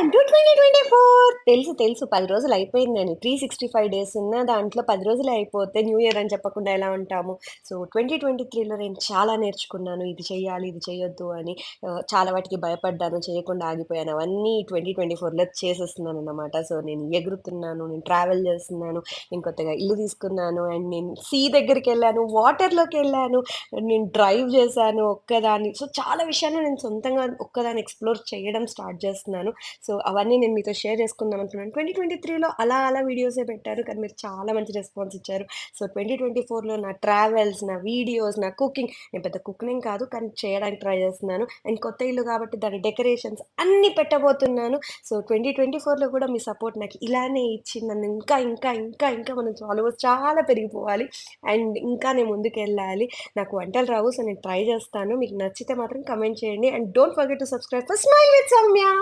Welcome to 2024 తెలుసు 10 రోజులు అయిపోయిందని. 365 డేస్ ఉన్న దాంట్లో 10 రోజులే అయిపోతే న్యూ ఇయర్ అని చెప్పకుండా ఎలా ఉంటాము. సో, 2023లో నేను చాలా నేర్చుకున్నాను. ఇది చెయ్యాలి, ఇది చెయ్యొద్దు అని. చాలా వాటికి భయపడ్డాను, చేయకుండా ఆగిపోయాను. అవన్నీ 2024లో చేసేస్తున్నానన్నమాట. సో, నేను ఎగురుతున్నాను, నేను ట్రావెల్ చేస్తున్నాను, నేను కొత్తగా ఇల్లు తీసుకున్నాను అండ్ నేను సీ దగ్గరికెళ్ళాను, వాటర్‌లోకెళ్ళాను, నేను డ్రైవ్ చేశాను ఒక్కదాన్ని. సో, చాలా విషయాలు నేను సొంతంగా ఒక్కదాన్ని ఎక్స్‌ప్లోర్ చేయడం స్టార్ట్ చేస్తున్నాను. సో, అవన్నీ నేను మీతో షేర్ చేసుకుందాం అనుకున్నాను. 2023లో అలా వీడియోసే పెట్టాను. కానీ మీరు చాలా మంచి రెస్పాన్స్ ఇచ్చారు. సో, 2024లో నా ట్రావెల్స్, నా వీడియోస్, నా కుకింగ్ నేను పెద్ద కుక్‌నేం కాదు. కానీ చేయడానికి ట్రై చేస్తున్నాను. అండ్ కొత్త ఇల్లు కాబట్టి దాని డెకరేషన్స్ అన్నీ పెట్టబోతున్నాను. సో, 2024లో కూడా మీ సపోర్ట్ నాకు ఇలానే ఇచ్చి నన్ను ఇంకా మనం ఫాలోవర్స్ చాలా పెరిగిపోవాలి. అండ్ ఇంకా నేను ముందుకెళ్ళాలి. నాకు వంటలు రావు. సో, నేను ట్రై చేస్తాను. మీకు నచ్చితే మాత్రం కామెంట్ చేయండి. And don't forget to subscribe for smile with Soumya.